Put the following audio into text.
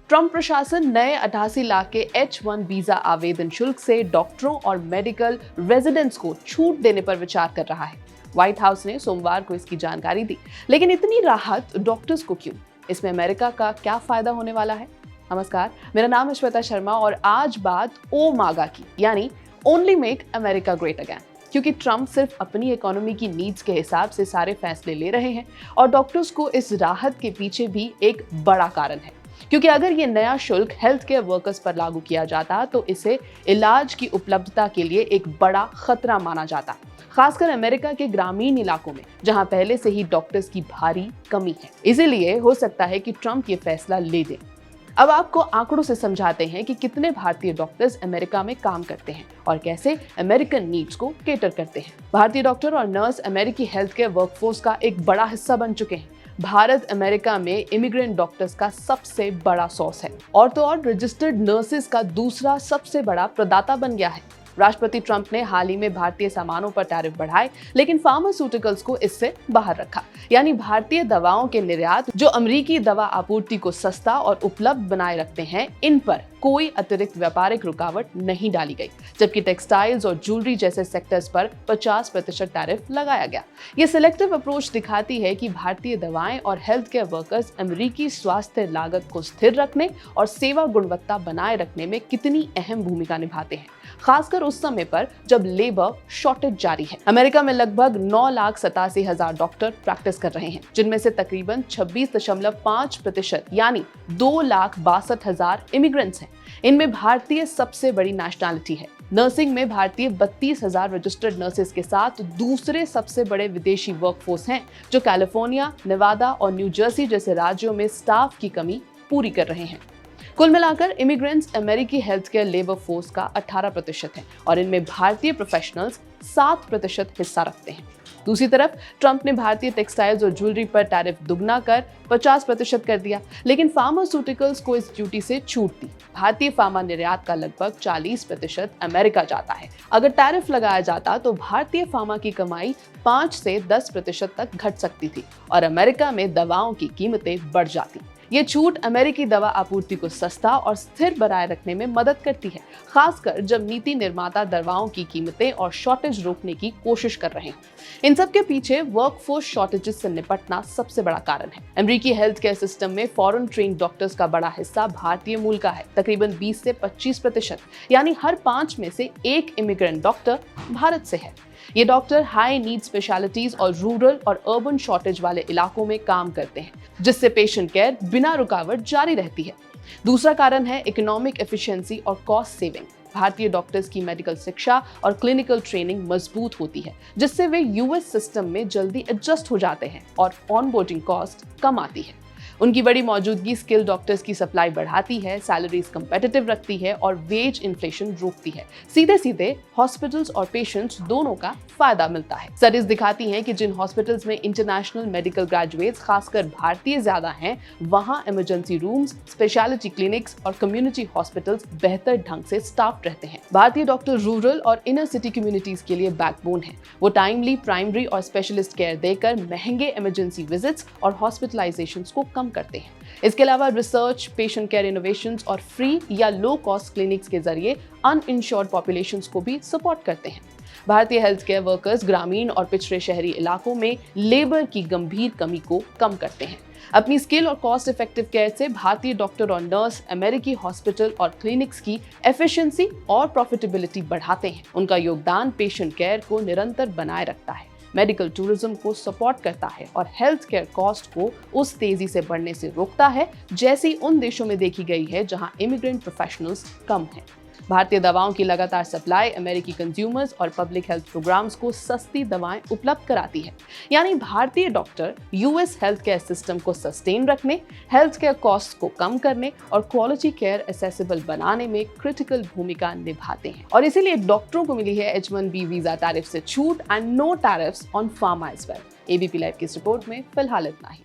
Trump प्रशासन नए 88 लाख के H1 वीजा आवेदन शुल्क से डॉक्टरों और मेडिकल रेजिडेंट्स को छूट देने पर विचार कर रहा है। व्हाइट हाउस ने सोमवार को इसकी जानकारी दी, लेकिन इतनी राहत डॉक्टर्स को क्यों? इसमें अमेरिका का क्या फायदा होने वाला है? नमस्कार, मेरा नाम है श्वेता शर्मा और आज बात ओ मागा की, यानी only make America great again. क्योंकि ट्रंप सिर्फ अपनी इकोनॉमी की नीड्स के हिसाब से सारे फैसले ले रहे हैं और डॉक्टर्स को इस राहत के पीछे भी एक बड़ा कारण है। क्योंकि अगर ये नया शुल्क हेल्थ केयर वर्कर्स पर लागू किया जाता तो इसे इलाज की उपलब्धता के लिए एक बड़ा खतरा माना जाता, खासकर अमेरिका के ग्रामीण इलाकों में जहां पहले से ही डॉक्टर्स की भारी कमी है। इसीलिए हो सकता है कि ट्रंप ये फैसला ले दे। अब आपको आंकड़ों से समझाते हैं कि कितने भारतीय डॉक्टर्स अमेरिका में काम करते हैं और कैसे अमेरिकन नीड्स को केटर करते हैं। भारतीय डॉक्टर और नर्स अमेरिकी हेल्थ केयर वर्कफोर्स का एक बड़ा हिस्सा बन चुके हैं। भारत अमेरिका में इमिग्रेंट डॉक्टर्स का सबसे बड़ा सोर्स है और तो और रजिस्टर्ड नर्सेज का दूसरा सबसे बड़ा प्रदाता बन गया है। राष्ट्रपति ट्रंप ने हाल ही में भारतीय सामानों पर टैरिफ बढ़ाए, लेकिन फार्मास्यूटिकल्स को इससे बाहर रखा, यानी भारतीय दवाओं के निर्यात जो अमेरिकी दवा आपूर्ति को सस्ता और उपलब्ध बनाए रखते हैं, इन पर कोई अतिरिक्त व्यापारिक रुकावट नहीं डाली गई, जबकि टेक्सटाइल्स और ज्वेलरी जैसे सेक्टर्स पर 50% टैरिफ लगाया गया। ये सिलेक्टिव अप्रोच दिखाती है कि भारतीय दवाएं और हेल्थ केयर वर्कर्स अमेरिकी स्वास्थ्य लागत को स्थिर रखने और सेवा गुणवत्ता बनाए रखने में कितनी अहम भूमिका निभाते हैं, खासकर उस समय पर जब लेबर शॉर्टेज जारी है। अमेरिका में लगभग 9,87,000 डॉक्टर प्रैक्टिस कर रहे हैं, जिनमें से तकरीबन 26.5% यानी 2,62,000 इमिग्रेंट्स हैं। इनमें भारतीय सबसे बड़ी नेशनैलिटी है। नर्सिंग में भारतीय 32,000 रजिस्टर्ड नर्सेज के साथ दूसरे सबसे बड़े विदेशी वर्कफोर्स हैं, जो कैलिफोर्निया, नेवादा और न्यू जर्सी जैसे राज्यों में स्टाफ की कमी पूरी कर रहे हैं। कुल मिलाकर इमिग्रेंट्स अमेरिकी हेल्थ केयर लेबर फोर्स का 18% है और इनमें भारतीय प्रोफेशनल्स 7% हिस्सा रखते हैं। दूसरी तरफ ट्रंप ने भारतीय टेक्सटाइल्स और ज्वेलरी पर टैरिफ दुगना कर 50% कर दिया, लेकिन फार्मास्यूटिकल्स को इस ड्यूटी से छूट दी। भारतीय फार्मा निर्यात का लगभग 40% अमेरिका जाता है। अगर टैरिफ लगाया जाता तो भारतीय फार्मा की कमाई 5 से 10% तक घट सकती थी और अमेरिका में दवाओं की कीमतें बढ़ जाती। ये छूट अमेरिकी दवा आपूर्ति को सस्ता और स्थिर बनाए रखने में मदद करती है, खासकर जब नीति निर्माता दवाओं की कीमतें और शॉर्टेज रोकने की कोशिश कर रहे हैं। इन सब के पीछे वर्कफोर्स शॉर्टेजेस से निपटना सबसे बड़ा कारण है। अमेरिकी हेल्थ केयर सिस्टम में फॉरेन ट्रेन्ड डॉक्टर्स का बड़ा हिस्सा भारतीय मूल का है, तकरीबन 20 से 25%, यानी हर 5 में से 1 इमिग्रेंट डॉक्टर भारत से है। ये डॉक्टर हाई नीड स्पेशलिटीज और रूरल और अर्बन शॉर्टेज वाले इलाकों में काम करते हैं, जिससे पेशेंट केयर बिना रुकावट जारी रहती है। दूसरा कारण है इकोनॉमिक एफिशिएंसी और कॉस्ट सेविंग। भारतीय डॉक्टर्स की मेडिकल शिक्षा और क्लिनिकल ट्रेनिंग मजबूत होती है, जिससे वे यूएस सिस्टम में जल्दी एडजस्ट हो जाते हैं और ऑनबोर्डिंग कॉस्ट कम आती है। उनकी बड़ी मौजूदगी स्किल डॉक्टर्स की सप्लाई बढ़ाती है, सैलरीज कंपेटिटिव रखती है और वेज इन्फ्लेशन रोकती है। सीधे सीधे हॉस्पिटल्स और पेशेंट्स दोनों का फायदा मिलता है। स्टडीज दिखाती हैं कि जिन हॉस्पिटल्स में इंटरनेशनल मेडिकल ग्रेजुएट्स, खासकर भारतीय ज्यादा हैं, वहां इमरजेंसी रूम्स, स्पेशलिटी क्लिनिक्स और कम्युनिटी हॉस्पिटल्स बेहतर ढंग से स्टाफ्ड रहते हैं। भारतीय डॉक्टर रूरल और इनर सिटी कम्युनिटीज के लिए बैकबोन है। वो टाइमली प्राइमरी और स्पेशलिस्ट केयर देकर महंगे इमरजेंसी विजिट्स और हॉस्पिटलाइजेशंस को कम करते हैं। इसके अलावा रिसर्च, पेशेंट केयर इनोवेशंस और फ्री या लो कॉस्ट क्लिनिक्स के जरिए अनइंश्योर्ड पॉपुलेशंस को भी सपोर्ट करते हैं। भारतीय हेल्थ केयर वर्कर्स ग्रामीण और पिछड़े शहरी इलाकों में लेबर की गंभीर कमी को कम करते हैं। अपनी स्किल और कॉस्ट इफेक्टिव केयर से भारतीय डॉक्टर और नर्स अमेरिकी हॉस्पिटल और क्लिनिक्स की एफिशिएंसी और प्रॉफिटेबिलिटी बढ़ाते हैं। उनका योगदान पेशेंट केयर को निरंतर बनाए रखता है, मेडिकल टूरिज्म को सपोर्ट करता है और हेल्थ केयर कॉस्ट को उस तेजी से बढ़ने से रोकता है जैसी उन देशों में देखी गई है जहां इमिग्रेंट प्रोफेशनल्स कम हैं। भारतीय दवाओं की लगातार सप्लाई अमेरिकी कंज्यूमर्स और पब्लिक हेल्थ प्रोग्राम्स को सस्ती दवाएं उपलब्ध कराती है, यानी भारतीय doctor US health care system को सस्टेन रखने, हेल्थ केयर कॉस्ट को कम करने और क्वालिटी केयर एक्सेसिबल बनाने में क्रिटिकल भूमिका निभाते हैं। और इसीलिए डॉक्टरों को मिली है H1B वीजा टैरिफ से छूट and no tariffs on pharma as well. ABP live की इस रिपोर्ट में फिलहाल इतना ही।